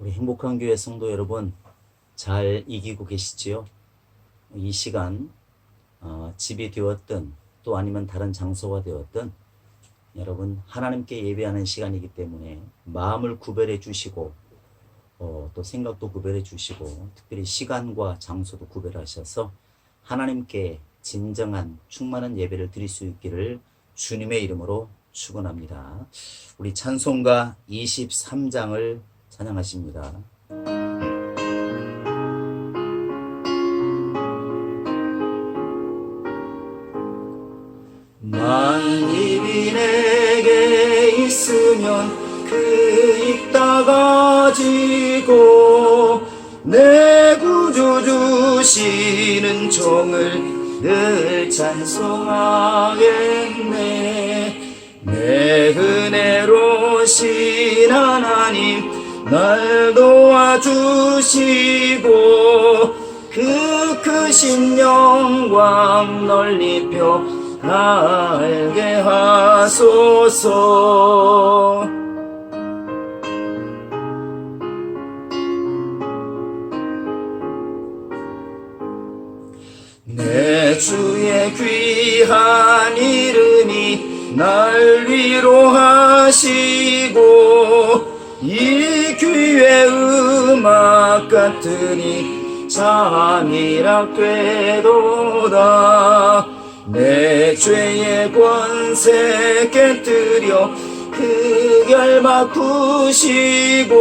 우리 행복한 교회 성도 여러분, 잘 이기고 계시지요? 이 시간 집이 되었든 또 아니면 다른 장소가 되었든 여러분 하나님께 예배하는 시간이기 때문에 마음을 구별해 주시고 또 생각도 구별해 주시고 특별히 시간과 장소도 구별하셔서 하나님께 진정한 충만한 예배를 드릴 수 있기를 주님의 이름으로 축원합니다. 우리 찬송가 23장을 찬양하십니다. 만입이 내게 있으면 그 입 닫아지고 내 구주 주시는 종을 늘 찬송하겠네. 내 은혜로신 하나님 날 도와주시고 그 크신 영광 널리 펴 알게 하소서. 내 주의 귀한 이름이 날 위로하시고 이 귀의 음악 같으니 잠이락 되도다. 내 죄의 권세 깨뜨려 그 결막 푸시고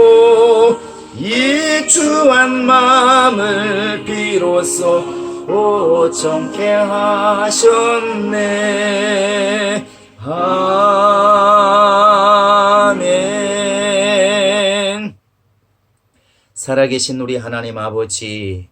이 주한 마음을 비로소 오청케 하셨네. 아멘. 살아계신 우리 하나님 아버지,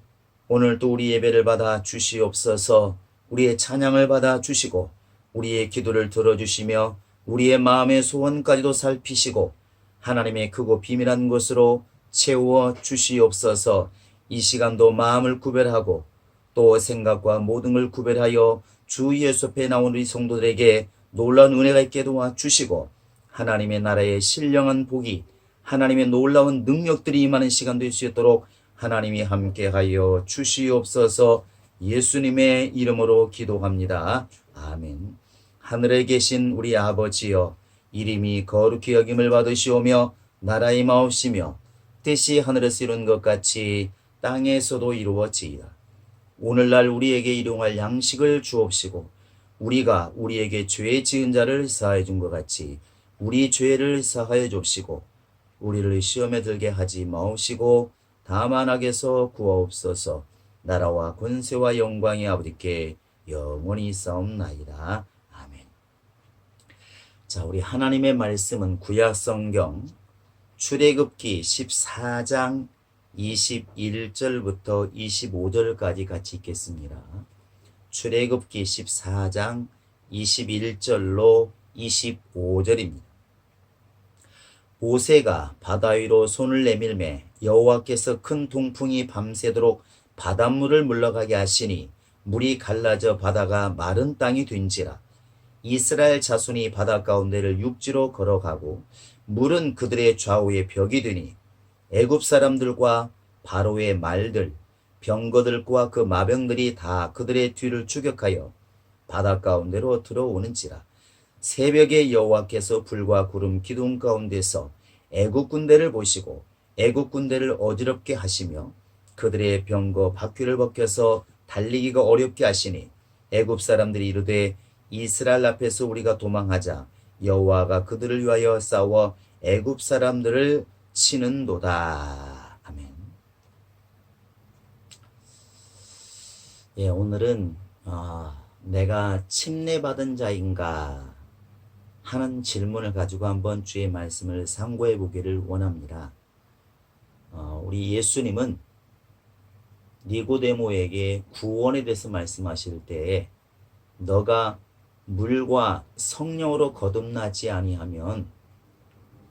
오늘도 우리 예배를 받아 주시옵소서. 우리의 찬양을 받아 주시고 우리의 기도를 들어주시며 우리의 마음의 소원까지도 살피시고 하나님의 크고 비밀한 곳으로 채워 주시옵소서. 이 시간도 마음을 구별하고 또 생각과 모든 걸 구별하여 주 예수 앞에 나온 우리 성도들에게 놀라운 은혜가 있게 도와주시고 하나님의 나라의 신령한 복이 하나님의 놀라운 능력들이 임하는 시간 될 수 있도록 하나님이 함께하여 주시옵소서. 예수님의 이름으로 기도합니다. 아멘. 하늘에 계신 우리 아버지여, 이름이 거룩히 여김을 받으시오며 나라의 마옵시며 뜻이 하늘에서 이룬 것 같이 땅에서도 이루어지이다. 오늘날 우리에게 일용할 양식을 주옵시고 우리가 우리에게 죄 지은 자를 사하여 준 것 같이 우리 죄를 사하여 줍시고 우리를 시험에 들게 하지 마옵시고 다만 악에서 구하옵소서. 나라와 권세와 영광이 아버지께 영원히 싸움나이다. 아멘. 자, 우리 하나님의 말씀은 구약성경 출애굽기 14장 21절부터 25절까지 같이 읽겠습니다. 출애굽기 14장 21절로 25절입니다. 모세가 바다 위로 손을 내밀매 여호와께서 큰 동풍이 밤새도록 바닷물을 물러가게 하시니 물이 갈라져 바다가 마른 땅이 된지라. 이스라엘 자손이 바다 가운데를 육지로 걸어가고 물은 그들의 좌우에 벽이 되니 애굽 사람들과 바로의 말들 병거들과 그 마병들이 다 그들의 뒤를 추격하여 바다 가운데로 들어오는지라. 새벽에 여호와께서 불과 구름 기둥 가운데서 애굽 군대를 보시고 애굽 군대를 어지럽게 하시며 그들의 병거 바퀴를 벗겨서 달리기가 어렵게 하시니 애굽 사람들이 이르되 이스라엘 앞에서 우리가 도망하자. 여호와가 그들을 위하여 싸워 애굽 사람들을 치는도다. 아멘. 예, 오늘은 내가 침례받은 자인가 하는 질문을 가지고 한번 주의 말씀을 상고해 보기를 원합니다. 우리 예수님은 니고데모에게 구원에 대해서 말씀하실 때에 너가 물과 성령으로 거듭나지 아니하면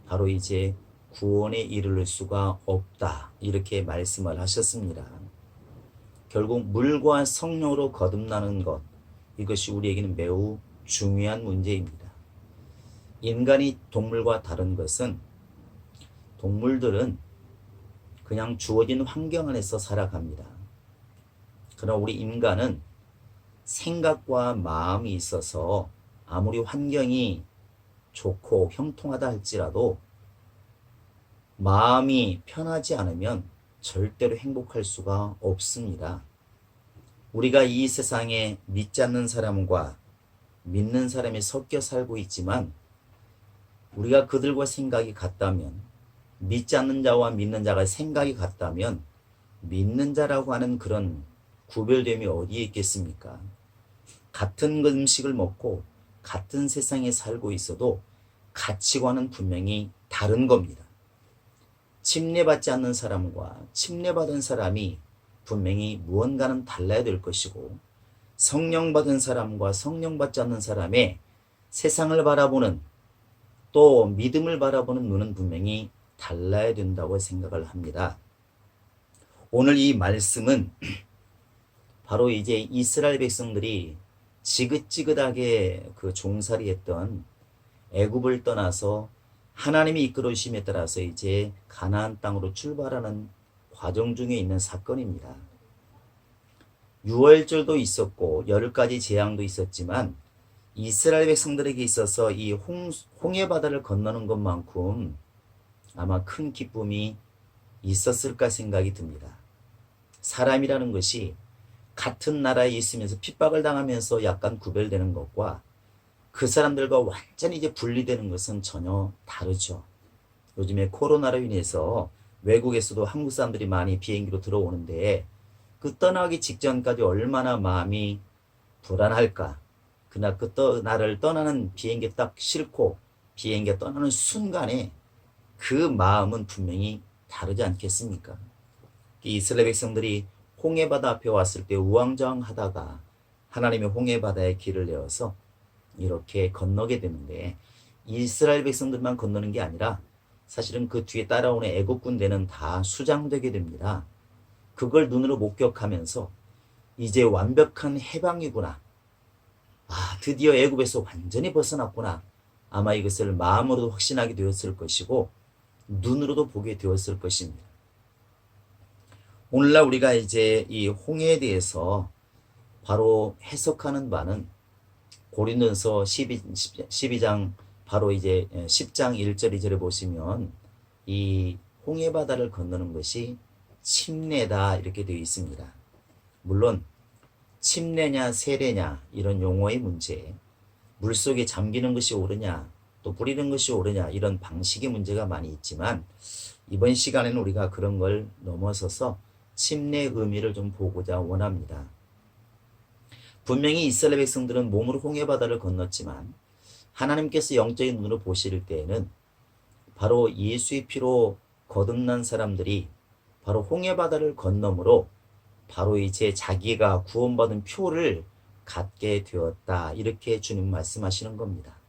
바로 이제 구원에 이르를 수가 없다, 이렇게 말씀을 하셨습니다. 결국 물과 성령으로 거듭나는 것, 이것이 우리에게는 매우 중요한 문제입니다. 인간이 동물과 다른 것은 동물들은 그냥 주어진 환경 안에서 살아갑니다. 그러나 우리 인간은 생각과 마음이 있어서 아무리 환경이 좋고 형통하다 할지라도 마음이 편하지 않으면 절대로 행복할 수가 없습니다. 우리가 이 세상에 믿지 않는 사람과 믿는 사람이 섞여 살고 있지만 우리가 그들과 생각이 같다면, 믿지 않는 자와 믿는 자가 생각이 같다면 믿는 자라고 하는 그런 구별됨이 어디에 있겠습니까? 같은 음식을 먹고 같은 세상에 살고 있어도 가치관은 분명히 다른 겁니다. 침례받지 않는 사람과 침례받은 사람이 분명히 무언가는 달라야 될 것이고, 성령 받은 사람과 성령 받지 않는 사람의 세상을 바라보는, 또 믿음을 바라보는 눈은 분명히 달라야 된다고 생각을 합니다. 오늘 이 말씀은 바로 이제 이스라엘 백성들이 지긋지긋하게 그 종살이했던 애굽을 떠나서 하나님이 이끌어 주심에 따라서 이제 가나안 땅으로 출발하는 과정 중에 있는 사건입니다. 유월절도 있었고 10가지 재앙도 있었지만 이스라엘 백성들에게 있어서 이 홍해 바다를 건너는 것만큼 아마 큰 기쁨이 있었을까 생각이 듭니다. 사람이라는 것이 같은 나라에 있으면서 핍박을 당하면서 약간 구별되는 것과 그 사람들과 완전히 이제 분리되는 것은 전혀 다르죠. 요즘에 코로나로 인해서 외국에서도 한국 사람들이 많이 비행기로 들어오는데 그 떠나기 직전까지 얼마나 마음이 불안할까. 그러나 나를 떠나는 비행기 딱 싣고 비행기가 떠나는 순간에 그 마음은 분명히 다르지 않겠습니까? 이스라엘 백성들이 홍해바다 앞에 왔을 때 우왕좌왕하다가 하나님의 홍해바다에 길을 내어서 이렇게 건너게 되는데, 이스라엘 백성들만 건너는 게 아니라 사실은 그 뒤에 따라오는 애국 군대는 다 수장되게 됩니다. 그걸 눈으로 목격하면서 이제 완벽한 해방이구나. 드디어 애굽에서 완전히 벗어났구나. 아마 이것을 마음으로도 확신하게 되었을 것이고 눈으로도 보게 되었을 것입니다. 오늘날 우리가 이제 이 홍해에 대해서 바로 해석하는 바는 고린도전서 12장 바로 이제 10장 1절 2절에 보시면 이 홍해 바다를 건너는 것이 침례다 이렇게 되어 있습니다. 물론 침례냐 세례냐 이런 용어의 문제, 물속에 잠기는 것이 옳으냐 또 뿌리는 것이 옳으냐 이런 방식의 문제가 많이 있지만 이번 시간에는 우리가 그런 걸 넘어서서 침례의 의미를 좀 보고자 원합니다. 분명히 이스라엘 백성들은 몸으로 홍해 바다를 건넜지만 하나님께서 영적인 눈으로 보실 때에는 바로 예수의 피로 거듭난 사람들이 바로 홍해 바다를 건너므로 바로 이제 자기가 구원받은 표를 갖게 되었다 이렇게 주님 말씀하시는 겁니다.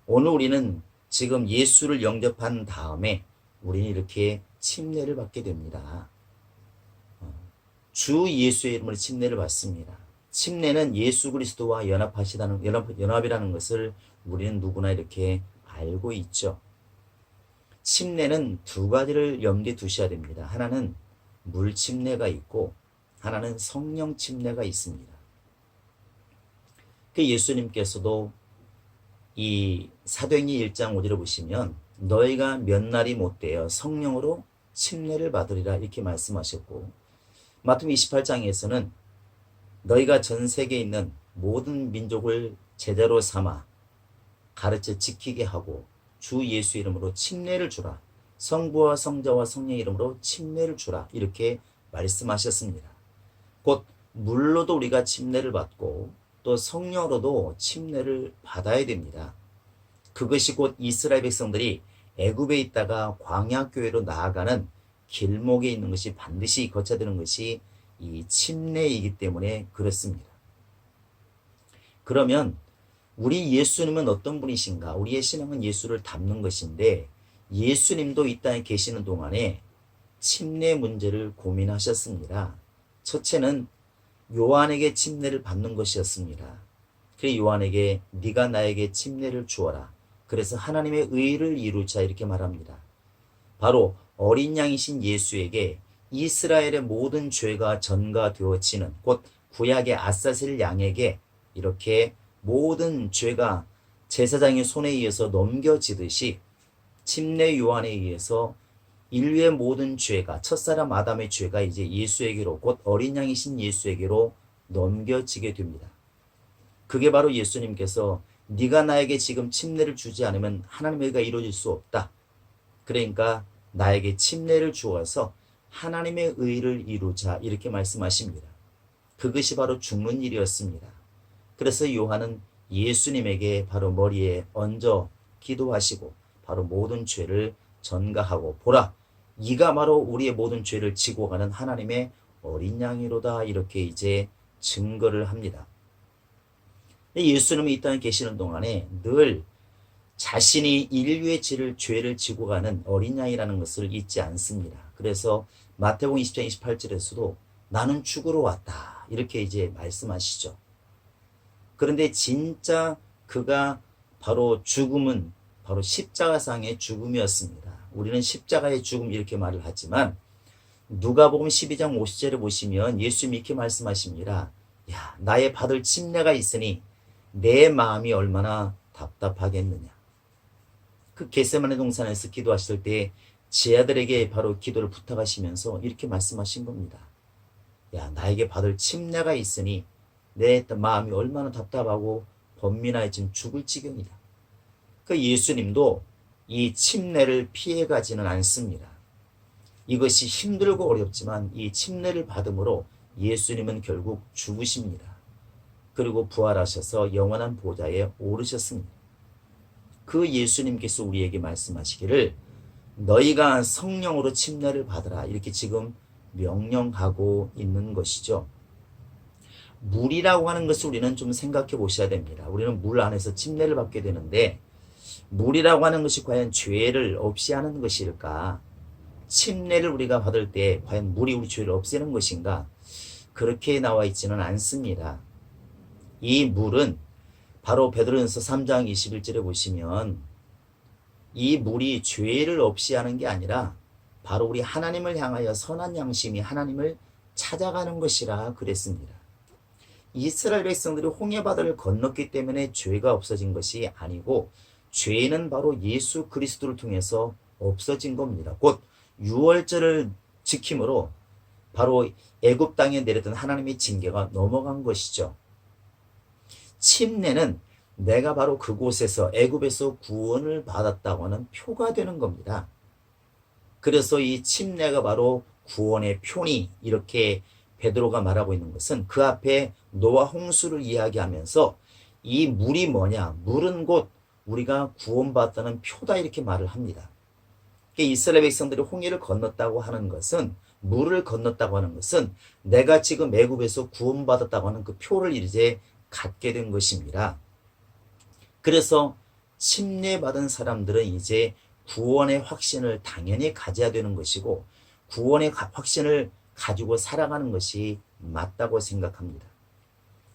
오늘 우리는 지금 예수를 영접한 다음에 우리는 이렇게 침례를 받게 됩니다. 주 예수의 이름으로 침례를 받습니다. 침례는 예수 그리스도와 연합이라는 것을 우리는 누구나 이렇게 알고 있죠. 침례는 두 가지를 염두에 두셔야 됩니다. 하나는 물 침례가 있고 하나는 성령 침례가 있습니다. 그 예수님께서도 이 사도행전 1장 5절을 보시면 너희가 몇 날이 못되어 성령으로 침례를 받으리라 이렇게 말씀하셨고, 마태복음 28장에서는 너희가 전 세계에 있는 모든 민족을 제자로 삼아 가르쳐 지키게 하고 주 예수 이름으로 침례를 주라. 성부와 성자와 성령 이름으로 침례를 주라. 이렇게 말씀하셨습니다. 곧 물로도 우리가 침례를 받고 또 성령으로도 침례를 받아야 됩니다. 그것이 곧 이스라엘 백성들이 애굽에 있다가 광야 교회로 나아가는 길목에 있는 것이 반드시 거쳐야 되는 것이 이 침례이기 때문에 그렇습니다. 그러면 우리 예수님은 어떤 분이신가? 우리의 신앙은 예수를 닮는 것인데 예수님도 이 땅에 계시는 동안에 침례 문제를 고민하셨습니다. 첫째는 요한에게 침례를 받는 것이었습니다. 그래서 요한에게 네가 나에게 침례를 주어라. 그래서 하나님의 의를 이루자 이렇게 말합니다. 바로 어린 양이신 예수에게 이스라엘의 모든 죄가 전가되어지는 곧 구약의 아사셀 양에게 이렇게 모든 죄가 제사장의 손에 의해서 넘겨지듯이 침례 요한에 의해서 인류의 모든 죄가 첫사람 아담의 죄가 이제 예수에게로 곧 어린 양이신 예수에게로 넘겨지게 됩니다. 그게 바로 예수님께서 네가 나에게 지금 침례를 주지 않으면 하나님의 의가 이루어질 수 없다. 그러니까 나에게 침례를 주어서 하나님의 의를 이루자 이렇게 말씀하십니다. 그것이 바로 죽는 일이었습니다. 그래서 요한은 예수님에게 바로 머리에 얹어 기도하시고 바로 모든 죄를 전가하고 보라 이가 바로 우리의 모든 죄를 지고 가는 하나님의 어린 양이로다 이렇게 이제 증거를 합니다. 예수님이 이 땅에 계시는 동안에 늘 자신이 인류의 죄를 지고 가는 어린 양이라는 것을 잊지 않습니다. 그래서 마태복음 20장 28절에서도 나는 죽으러 왔다 이렇게 이제 말씀하시죠. 그런데 진짜 그가 바로 죽음은 바로 십자가상의 죽음이었습니다. 우리는 십자가의 죽음 이렇게 말을 하지만 누가복음 12장 50절에 보시면 예수님이 이렇게 말씀하십니다. 야, 나의 받을 침례가 있으니 내 마음이 얼마나 답답하겠느냐. 그 겟세마네 동산에서 기도하실 때 제 아들에게 바로 기도를 부탁하시면서 이렇게 말씀하신 겁니다. 야, 나에게 받을 침례가 있으니 내 마음이 얼마나 답답하고 번민하여 지금 죽을 지경이다. 그 예수님도 이 침례를 피해가지는 않습니다. 이것이 힘들고 어렵지만 이 침례를 받음으로 예수님은 결국 죽으십니다. 그리고 부활하셔서 영원한 보좌에 오르셨습니다. 그 예수님께서 우리에게 말씀하시기를 너희가 성령으로 침례를 받으라 이렇게 지금 명령하고 있는 것이죠. 물이라고 하는 것을 우리는 좀 생각해 보셔야 됩니다. 우리는 물 안에서 침례를 받게 되는데 물이라고 하는 것이 과연 죄를 없이 하는 것일까? 침례를 우리가 받을 때 과연 물이 우리 죄를 없애는 것인가? 그렇게 나와 있지는 않습니다. 이 물은 바로 베드로전서 3장 21절에 보시면 이 물이 죄를 없이 하는 게 아니라 바로 우리 하나님을 향하여 선한 양심이 하나님을 찾아가는 것이라 그랬습니다. 이스라엘 백성들이 홍해바다를 건넜기 때문에 죄가 없어진 것이 아니고 죄는 바로 예수 그리스도를 통해서 없어진 겁니다. 곧 유월절을 지킴으로 바로 애굽 땅에 내렸던 하나님의 징계가 넘어간 것이죠. 침례는 내가 바로 그곳에서 애굽에서 구원을 받았다고 하는 표가 되는 겁니다. 그래서 이 침례가 바로 구원의 표니 이렇게 베드로가 말하고 있는 것은 그 앞에 노아 홍수를 이야기하면서 이 물이 뭐냐? 물은 곧 우리가 구원받았다는 표다 이렇게 말을 합니다. 이스라엘 백성들이 홍해를 건넜다고 하는 것은 물을 건넜다고 하는 것은 내가 지금 애굽에서 구원받았다고 하는 그 표를 이제 갖게 된 것입니다. 그래서 침례받은 사람들은 이제 구원의 확신을 당연히 가져야 되는 것이고 구원의 확신을 가지고 살아가는 것이 맞다고 생각합니다.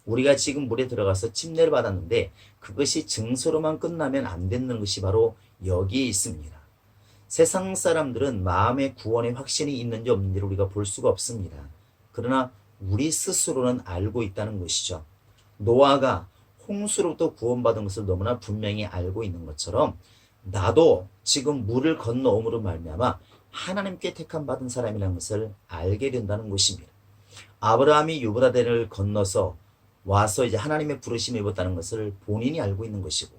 우리가 지금 물에 들어가서 침례를 받았는데 그것이 증서로만 끝나면 안 되는 것이 바로 여기에 있습니다. 세상 사람들은 마음의 구원의 확신이 있는지 없는지를 우리가 볼 수가 없습니다. 그러나 우리 스스로는 알고 있다는 것이죠. 노아가 홍수로부터 구원받은 것을 너무나 분명히 알고 있는 것처럼 나도 지금 물을 건너옴으로 말미암아 하나님께 택함 받은 사람이라는 것을 알게 된다는 것입니다. 아브라함이 유브라데를 건너서 와서 이제 하나님의 부르심을 입었다는 것을 본인이 알고 있는 것이고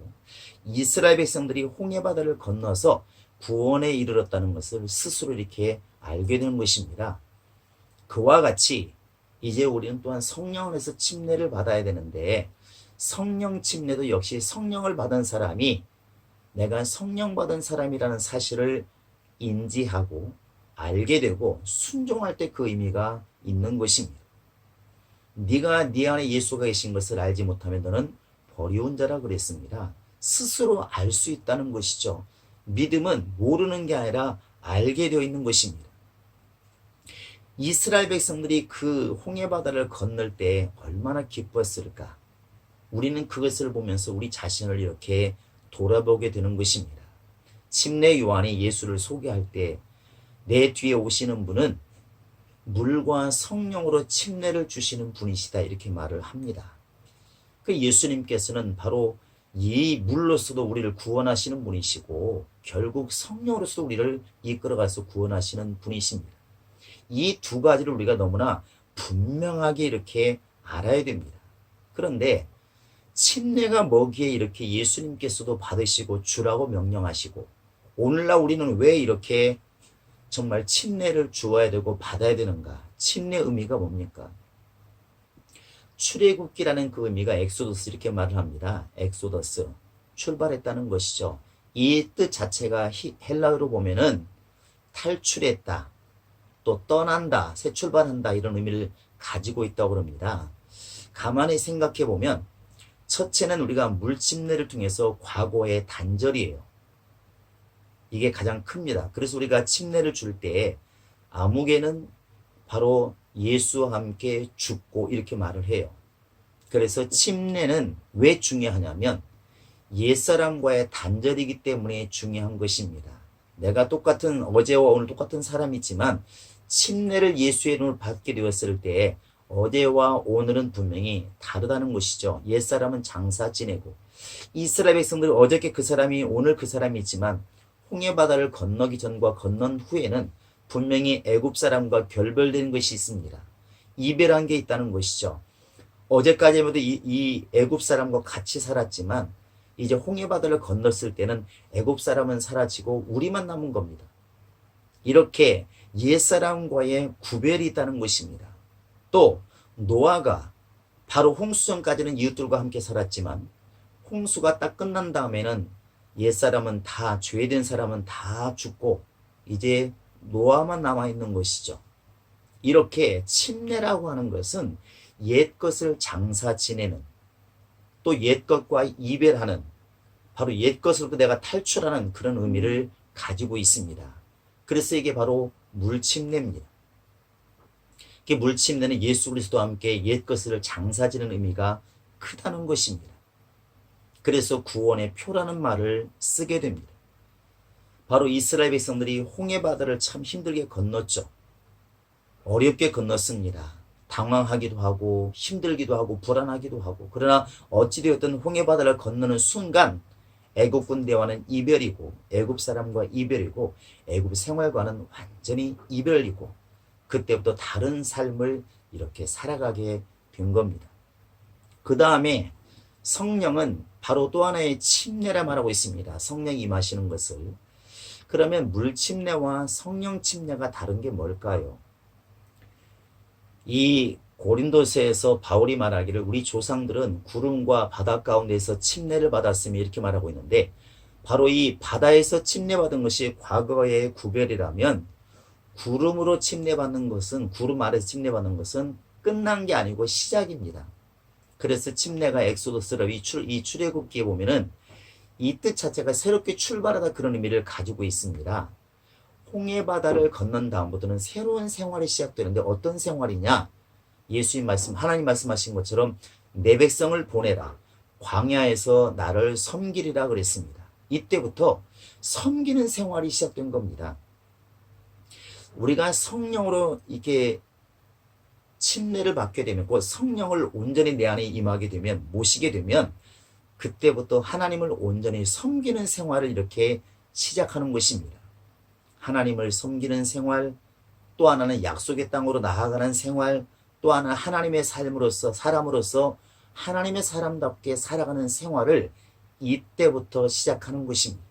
이스라엘 백성들이 홍해바다를 건너서 구원에 이르렀다는 것을 스스로 이렇게 알게 되는 것입니다. 그와 같이 이제 우리는 또한 성령 안에서 침례를 받아야 되는데 성령 침례도 역시 성령을 받은 사람이 내가 성령 받은 사람이라는 사실을 인지하고 알게 되고 순종할 때 그 의미가 있는 것입니다. 네가 네 안에 예수가 계신 것을 알지 못하면 너는 버리운 자라 그랬습니다. 스스로 알 수 있다는 것이죠. 믿음은 모르는 게 아니라 알게 되어 있는 것입니다. 이스라엘 백성들이 그 홍해바다를 건널 때 얼마나 기뻤을까? 우리는 그것을 보면서 우리 자신을 이렇게 돌아보게 되는 것입니다. 침례 요한이 예수를 소개할 때 내 뒤에 오시는 분은 물과 성령으로 침례를 주시는 분이시다 이렇게 말을 합니다. 그 예수님께서는 바로 이 물로서도 우리를 구원하시는 분이시고 결국 성령으로서도 우리를 이끌어가서 구원하시는 분이십니다. 이 두 가지를 우리가 너무나 분명하게 이렇게 알아야 됩니다. 그런데 침례가 뭐기에 이렇게 예수님께서도 받으시고 주라고 명령하시고 오늘날 우리는 왜 이렇게 정말 침례를 주어야 되고 받아야 되는가? 침례 의미가 뭡니까? 출애굽기라는 그 의미가 엑소더스 이렇게 말을 합니다. 엑소더스, 출발했다는 것이죠. 이 뜻 자체가 헬라어로 보면은 탈출했다, 또 떠난다, 새 출발한다 이런 의미를 가지고 있다고 합니다. 가만히 생각해 보면 첫째는 우리가 물침례를 통해서 과거의 단절이에요. 이게 가장 큽니다. 그래서 우리가 침례를 줄 때 아무개는 바로 예수와 함께 죽고 이렇게 말을 해요. 그래서 침례는 왜 중요하냐면 옛사람과의 단절이기 때문에 중요한 것입니다. 내가 똑같은 어제와 오늘 똑같은 사람이지만 침례를 예수의 이름으로 받게 되었을 때 어제와 오늘은 분명히 다르다는 것이죠. 옛사람은 장사 지내고 이스라엘 백성들 어저께 그 사람이 오늘 그 사람이지만 홍해바다를 건너기 전과 건넌 후에는 분명히 애굽 사람과 결별된 것이 있습니다. 이별한 게 있다는 것이죠. 어제까지만 해도 이 애굽 사람과 같이 살았지만 이제 홍해바다를 건넜을 때는 애굽 사람은 사라지고 우리만 남은 겁니다. 이렇게 옛사람과의 구별이 있다는 것입니다. 또 노아가 바로 홍수전까지는 이웃들과 함께 살았지만 홍수가 딱 끝난 다음에는 옛사람은 다 죄된 사람은 다 죽고 이제 노아만 남아있는 것이죠. 이렇게 침례라고 하는 것은 옛것을 장사 지내는 또 옛것과 이별하는 바로 옛것으로 내가 탈출하는 그런 의미를 가지고 있습니다. 그래서 이게 바로 물침례입니다. 물침례는 예수 그리스도와 함께 옛것을 장사 지내는 의미가 크다는 것입니다. 그래서 구원의 표라는 말을 쓰게 됩니다. 바로 이스라엘 백성들이 홍해바다를 참 힘들게 건넜죠. 어렵게 건넜습니다. 당황하기도 하고 힘들기도 하고 불안하기도 하고 그러나 어찌되었든 홍해바다를 건너는 순간 애굽 군대와는 이별이고 애굽 사람과 이별이고 애굽 생활과는 완전히 이별이고 그때부터 다른 삶을 이렇게 살아가게 된 겁니다. 그 다음에 성령은 바로 또 하나의 침례라 말하고 있습니다. 성령이 임하시는 것을. 그러면 물침례와 성령 침례가 다른 게 뭘까요? 이 고린도서에서 바울이 말하기를 우리 조상들은 구름과 바다 가운데서 침례를 받았으며 이렇게 말하고 있는데 바로 이 바다에서 침례받은 것이 과거의 구별이라면 구름으로 침례받는 것은 구름 아래서 침례받는 것은 끝난 게 아니고 시작입니다. 그래서 침례가 엑소더스라 이 출애굽기에 보면은 이 뜻 자체가 새롭게 출발하다 그런 의미를 가지고 있습니다. 홍해바다를 건넌 다음부터는 새로운 생활이 시작되는데 어떤 생활이냐? 예수님 하나님 말씀하신 것처럼 내 백성을 보내라. 광야에서 나를 섬기리라 그랬습니다. 이때부터 섬기는 생활이 시작된 겁니다. 우리가 성령으로 이렇게 침례를 받게 되면 그 성령을 온전히 내 안에 임하게 되면 모시게 되면 그때부터 하나님을 온전히 섬기는 생활을 이렇게 시작하는 것입니다. 하나님을 섬기는 생활, 또 하나는 약속의 땅으로 나아가는 생활, 또 하나는 하나님의 삶으로서 사람으로서 하나님의 사람답게 살아가는 생활을 이때부터 시작하는 것입니다.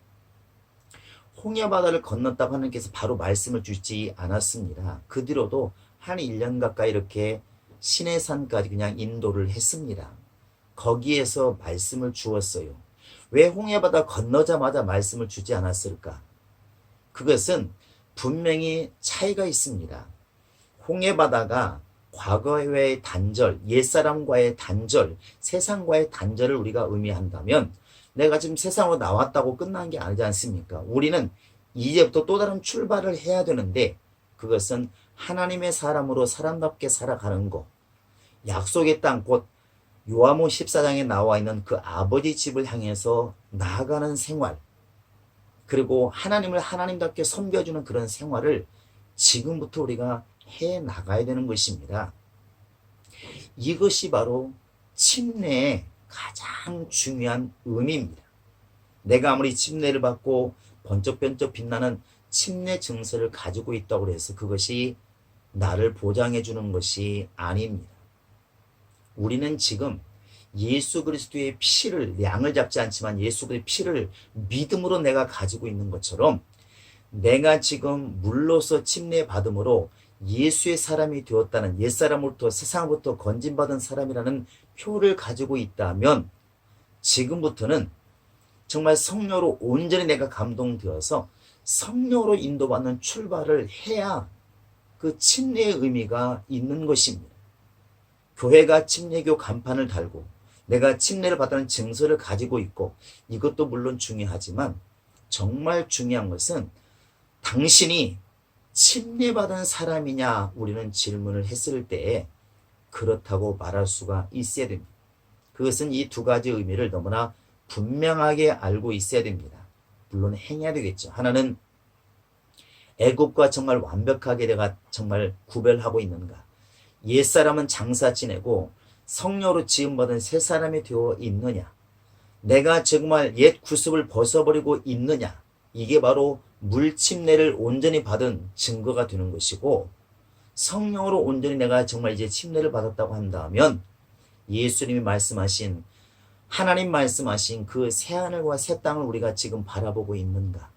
홍해바다를 건넜다고 하나님께서 바로 말씀을 주지 않았습니다. 그 뒤로도 한 1년 가까이 이렇게 시내산까지 그냥 인도를 했습니다. 거기에서 말씀을 주었어요. 왜 홍해바다 건너자마자 말씀을 주지 않았을까? 그것은 분명히 차이가 있습니다. 홍해바다가 과거의 단절, 옛사람과의 단절, 세상과의 단절을 우리가 의미한다면 내가 지금 세상으로 나왔다고 끝난 게 아니지 않습니까? 우리는 이제부터 또 다른 출발을 해야 되는데 그것은 하나님의 사람으로 사람답게 살아가는 것, 약속의 땅, 곧 요한복음 14장에 나와 있는 그 아버지 집을 향해서 나아가는 생활, 그리고 하나님을 하나님답게 섬겨주는 그런 생활을 지금부터 우리가 해 나가야 되는 것입니다. 이것이 바로 침례의 가장 중요한 의미입니다. 내가 아무리 침례를 받고 번쩍번쩍 빛나는 침례 증서를 가지고 있다고 해서 그것이 나를 보장해 주는 것이 아닙니다. 우리는 지금 예수 그리스도의 피를, 양을 잡지 않지만 예수 그리스도의 피를 믿음으로 내가 가지고 있는 것처럼 내가 지금 물로서 침례 받음으로 예수의 사람이 되었다는, 옛사람으로부터 세상으로부터 건진받은 사람이라는 표를 가지고 있다면 지금부터는 정말 성령으로 온전히 내가 감동되어서 성령으로 인도받는 출발을 해야 그 침례의 의미가 있는 것입니다. 교회가 침례교 간판을 달고 내가 침례를 받는 증서를 가지고 있고 이것도 물론 중요하지만 정말 중요한 것은 당신이 침례받은 사람이냐 우리는 질문을 했을 때에 그렇다고 말할 수가 있어야 됩니다. 그것은 이 두 가지 의미를 너무나 분명하게 알고 있어야 됩니다. 물론 행해야 되겠죠. 하나는 애굽과 정말 완벽하게 내가 정말 구별하고 있는가. 옛사람은 장사 지내고 성령으로 지음받은 새 사람이 되어 있느냐. 내가 정말 옛 구습을 벗어버리고 있느냐. 이게 바로 물침례를 온전히 받은 증거가 되는 것이고, 성령으로 온전히 내가 정말 이제 침례를 받았다고 한다면 예수님이 말씀하신, 하나님 말씀하신 그 새하늘과 새 땅을 우리가 지금 바라보고 있는가?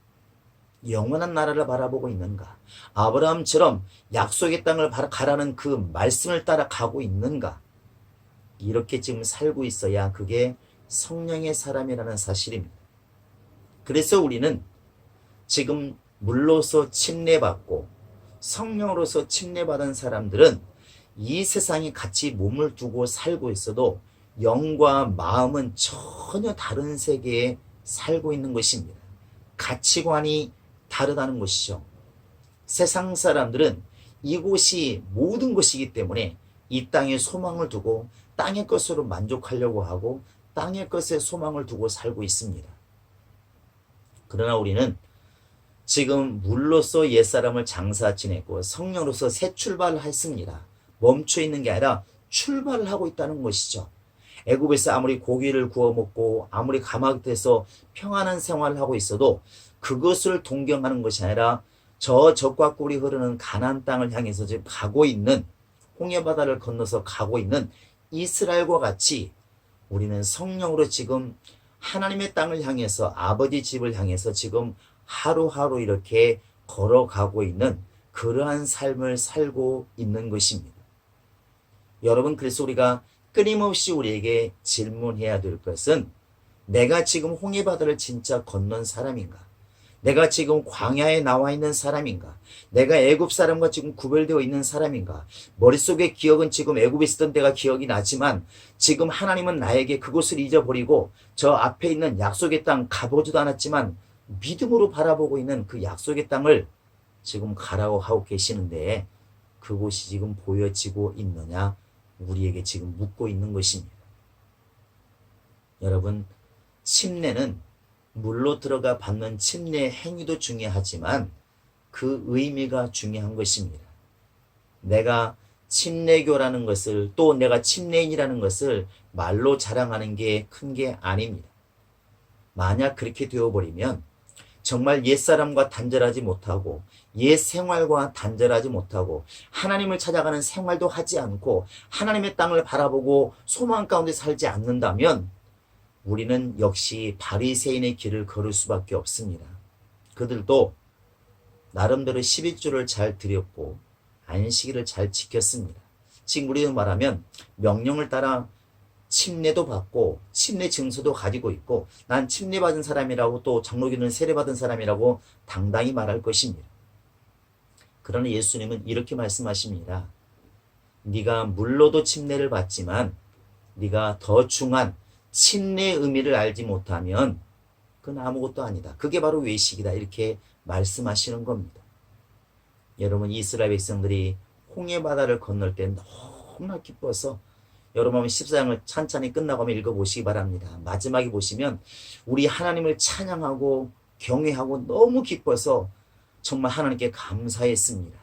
영원한 나라를 바라보고 있는가? 아브라함처럼 약속의 땅을 가라는 그 말씀을 따라 가고 있는가? 이렇게 지금 살고 있어야 그게 성령의 사람이라는 사실입니다. 그래서 우리는 지금 물로서 침례받고 성령으로서 침례받은 사람들은 이 세상에 같이 몸을 두고 살고 있어도 영과 마음은 전혀 다른 세계에 살고 있는 것입니다. 가치관이 다르다는 것이죠. 세상 사람들은 이곳이 모든 것이기 때문에 이 땅에 소망을 두고 땅의 것으로 만족하려고 하고 땅의 것에 소망을 두고 살고 있습니다. 그러나 우리는 지금 물로서 옛사람을 장사 지냈고 성령으로서 새 출발을 했습니다. 멈춰 있는 게 아니라 출발을 하고 있다는 것이죠. 애굽에서 아무리 고기를 구워 먹고 아무리 가마솥에서 평안한 생활을 하고 있어도 그것을 동경하는 것이 아니라 저 적과 꿀이 흐르는 가나안 땅을 향해서 지금 가고 있는, 홍해바다를 건너서 가고 있는 이스라엘과 같이 우리는 성령으로 지금 하나님의 땅을 향해서, 아버지 집을 향해서 지금 하루하루 이렇게 걸어가고 있는 그러한 삶을 살고 있는 것입니다. 여러분, 그래서 우리가 끊임없이 우리에게 질문해야 될 것은, 내가 지금 홍해바다를 진짜 건넌 사람인가? 내가 지금 광야에 나와 있는 사람인가? 내가 애굽 사람과 지금 구별되어 있는 사람인가? 머릿속의 기억은 지금 애굽에 있었던 때가 기억이 나지만 지금 하나님은 나에게 그곳을 잊어버리고 저 앞에 있는 약속의 땅 가보지도 않았지만 믿음으로 바라보고 있는 그 약속의 땅을 지금 가라고 하고 계시는데 그곳이 지금 보여지고 있느냐? 우리에게 지금 묻고 있는 것입니다. 여러분, 침례는 물로 들어가 받는 침례의 행위도 중요하지만 그 의미가 중요한 것입니다. 내가 침례교라는 것을, 또 내가 침례인이라는 것을 말로 자랑하는 게 큰 게 아닙니다. 만약 그렇게 되어버리면 정말 옛사람과 단절하지 못하고 옛 생활과 단절하지 못하고 하나님을 찾아가는 생활도 하지 않고 하나님의 땅을 바라보고 소망 가운데 살지 않는다면 우리는 역시 바리새인의 길을 걸을 수밖에 없습니다. 그들도 나름대로 11조를 잘 드렸고 안식일을 잘 지켰습니다. 지금 우리는 말하면 명령을 따라 침례도 받고 침례 증서도 가지고 있고 난 침례받은 사람이라고, 또 장로교는 세례받은 사람이라고 당당히 말할 것입니다. 그러나 예수님은 이렇게 말씀하십니다. 네가 물로도 침례를 받지만 네가 더 중한 침례의 의미를 알지 못하면 그건 아무것도 아니다. 그게 바로 외식이다. 이렇게 말씀하시는 겁니다. 여러분, 이스라엘 백성들이 홍해바다를 건널 때 너무나 기뻐서, 여러분 14장을 찬찬히 끝나고 한번 읽어보시기 바랍니다. 마지막에 보시면 우리 하나님을 찬양하고 경외하고 너무 기뻐서 정말 하나님께 감사했습니다.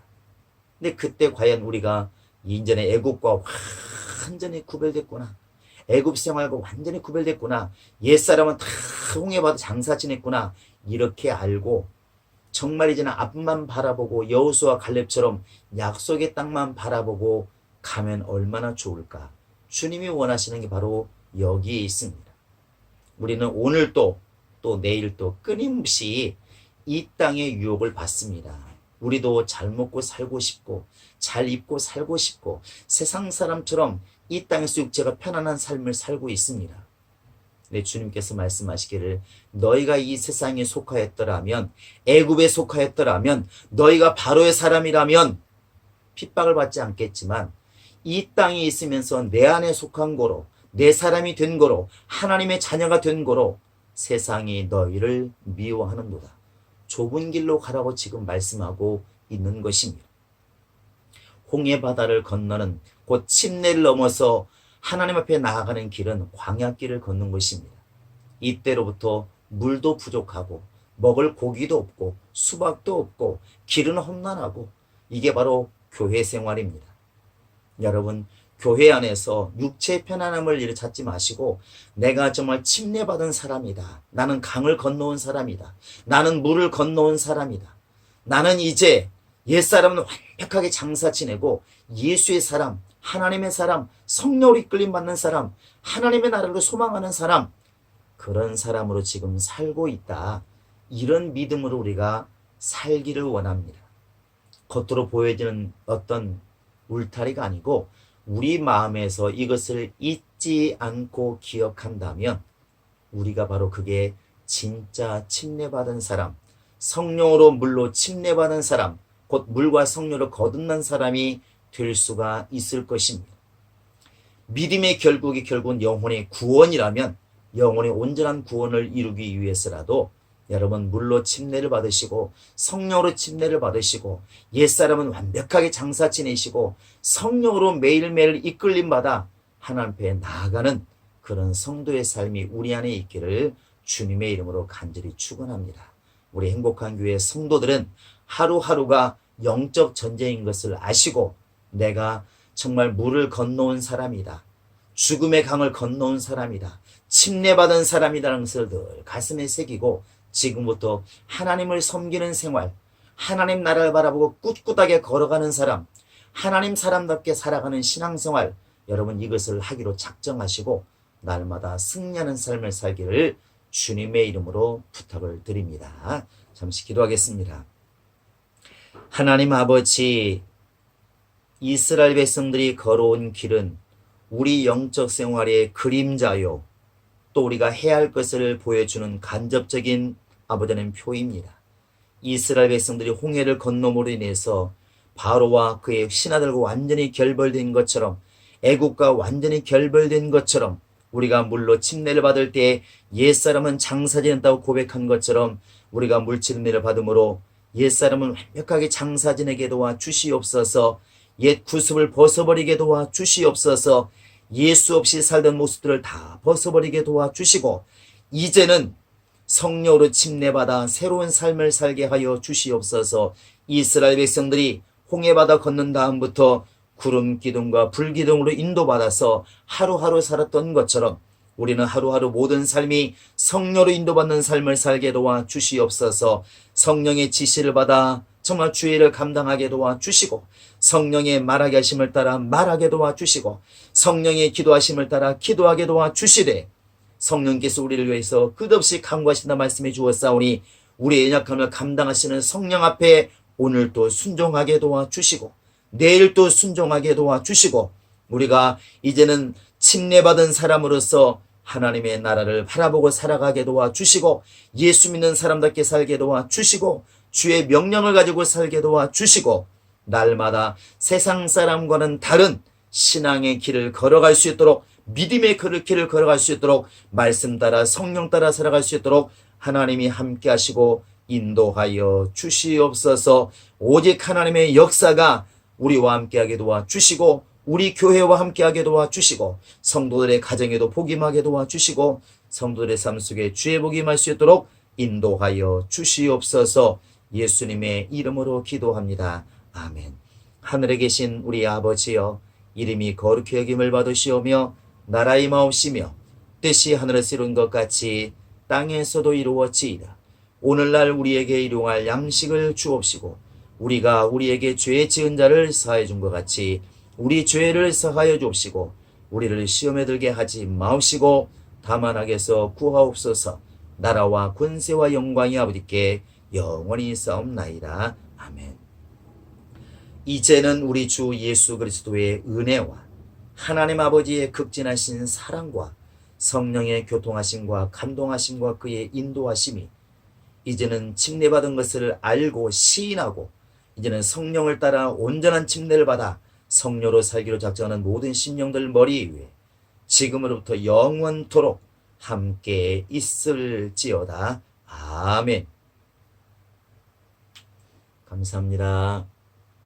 근데 그때 과연 우리가 이전에 애굽과 완전히 구별됐구나. 애굽 생활과 완전히 구별됐구나. 옛사람은 다 홍해바다 장사 지냈구나. 이렇게 알고 정말 이제는 앞만 바라보고 여호수아 갈렙처럼 약속의 땅만 바라보고 가면 얼마나 좋을까. 주님이 원하시는 게 바로 여기에 있습니다. 우리는 오늘 또 내일 또 끊임없이 이 땅의 유혹을 받습니다. 우리도 잘 먹고 살고 싶고 잘 입고 살고 싶고 세상 사람처럼 이 땅에서 육체가 편안한 삶을 살고 있습니다. 네, 주님께서 말씀하시기를 너희가 이 세상에 속하였더라면 애굽에 속하였더라면 너희가 바로의 사람이라면 핍박을 받지 않겠지만 이 땅에 있으면서 내 안에 속한 거로 내 사람이 된 거로 하나님의 자녀가 된 거로 세상이 너희를 미워하는도다. 좁은 길로 가라고 지금 말씀하고 있는 것입니다. 홍해 바다를 건너는 곧 침례를 넘어서 하나님 앞에 나아가는 길은 광야길을 걷는 것입니다. 이때로부터 물도 부족하고 먹을 고기도 없고 수박도 없고 길은 험난하고 이게 바로 교회 생활입니다. 여러분, 교회 안에서 육체의 편안함을 이를 찾지 마시고 내가 정말 침례받은 사람이다. 나는 강을 건너온 사람이다. 나는 물을 건너온 사람이다. 나는 이제 옛사람은 완벽하게 장사 지내고 예수의 사람, 하나님의 사람, 성령으로 이끌림 받는 사람, 하나님의 나라를 소망하는 사람, 그런 사람으로 지금 살고 있다. 이런 믿음으로 우리가 살기를 원합니다. 겉으로 보여지는 어떤 울타리가 아니고 우리 마음에서 이것을 잊지 않고 기억한다면 우리가 바로 그게 진짜 침례받은 사람, 성령으로 물로 침례받은 사람, 곧 물과 성령으로 거듭난 사람이 될 수가 있을 것입니다. 믿음의 결국이 결국은 영혼의 구원이라면 영혼의 온전한 구원을 이루기 위해서라도 여러분 물로 침례를 받으시고 성령으로 침례를 받으시고 옛사람은 완벽하게 장사 지내시고 성령으로 매일매일 이끌림 받아 하나님 앞에 나아가는 그런 성도의 삶이 우리 안에 있기를 주님의 이름으로 간절히 축원합니다. 우리 행복한 교회 성도들은 하루하루가 영적 전쟁인 것을 아시고 내가 정말 물을 건너온 사람이다. 죽음의 강을 건너온 사람이다. 침례받은 사람이라는 것을 늘 가슴에 새기고 지금부터 하나님을 섬기는 생활, 하나님 나라를 바라보고 꿋꿋하게 걸어가는 사람, 하나님 사람답게 살아가는 신앙생활, 여러분 이것을 하기로 작정하시고 날마다 승리하는 삶을 살기를 주님의 이름으로 부탁을 드립니다. 잠시 기도하겠습니다. 하나님 아버지, 이스라엘 백성들이 걸어온 길은 우리 영적 생활의 그림자요, 또 우리가 해야 할 것을 보여주는 간접적인 아버지는 표입니다. 이스라엘 백성들이 홍해를 건너므로 인해서 바로와 그의 신하들과 완전히 결별된 것처럼 애국과 완전히 결별된 것처럼 우리가 물로 침례를 받을 때 옛사람은 장사 지냈다고 고백한 것처럼 우리가 물침례를 받음으로 옛사람은 완벽하게 장사 지내게 도와 주시옵소서. 옛 구습을 벗어버리게 도와 주시옵소서. 예수 없이 살던 모습들을 다 벗어버리게 도와주시고 이제는 성령으로 침례받아 새로운 삶을 살게 하여 주시옵소서. 이스라엘 백성들이 홍해바다 건넌 다음부터 구름 기둥과 불 기둥으로 인도받아서 하루하루 살았던 것처럼 우리는 하루하루 모든 삶이 성령으로 인도받는 삶을 살게 도와 주시옵소서. 성령의 지시를 받아 정말 주의를 감당하게 도와주시고 성령의 말하게 하심을 따라 말하게 도와주시고 성령의 기도하심을 따라 기도하게 도와주시되 성령께서 우리를 위해서 끝없이 간구하신다 말씀해 주었사오니 우리의 연약함을 감당하시는 성령 앞에 오늘 또 순종하게 도와주시고 내일 또 순종하게 도와주시고 우리가 이제는 침례받은 사람으로서 하나님의 나라를 바라보고 살아가게 도와주시고 예수 믿는 사람답게 살게 도와주시고 주의 명령을 가지고 살게 도와주시고 날마다 세상 사람과는 다른 신앙의 길을 걸어갈 수 있도록 믿음의 길을 걸어갈 수 있도록 말씀 따라 성령 따라 살아갈 수 있도록 하나님이 함께 하시고 인도하여 주시옵소서. 오직 하나님의 역사가 우리와 함께하게 도와주시고 우리 교회와 함께하게 도와주시고 성도들의 가정에도 복임하게 도와주시고 성도들의 삶 속에 주의 복이 임할 수 있도록 인도하여 주시옵소서. 예수님의 이름으로 기도합니다. 아멘. 하늘에 계신 우리 아버지여, 이름이 거룩히 여김을 받으시오며 나라의 마옵시며 뜻이 하늘에서 이룬 것 같이 땅에서도 이루어지이다. 오늘날 우리에게 일용할 양식을 주옵시고 우리가 우리에게 죄 지은 자를 사하여 준 것 같이 우리 죄를 사하여 주옵시고 우리를 시험에 들게 하지 마옵시고 다만 악에서 구하옵소서. 나라와 권세와 영광이 아버지께 영원히 있사옵나이다. 아멘. 이제는 우리 주 예수 그리스도의 은혜와 하나님 아버지의 극진하신 사랑과 성령의 교통하심과 감동하심과 그의 인도하심이 이제는 침례받은 것을 알고 시인하고 이제는 성령을 따라 온전한 침례를 받아 성녀로 살기로 작정하는 모든 심령들 머리 위에 지금으로부터 영원토록 함께 있을지어다. 아멘. 감사합니다.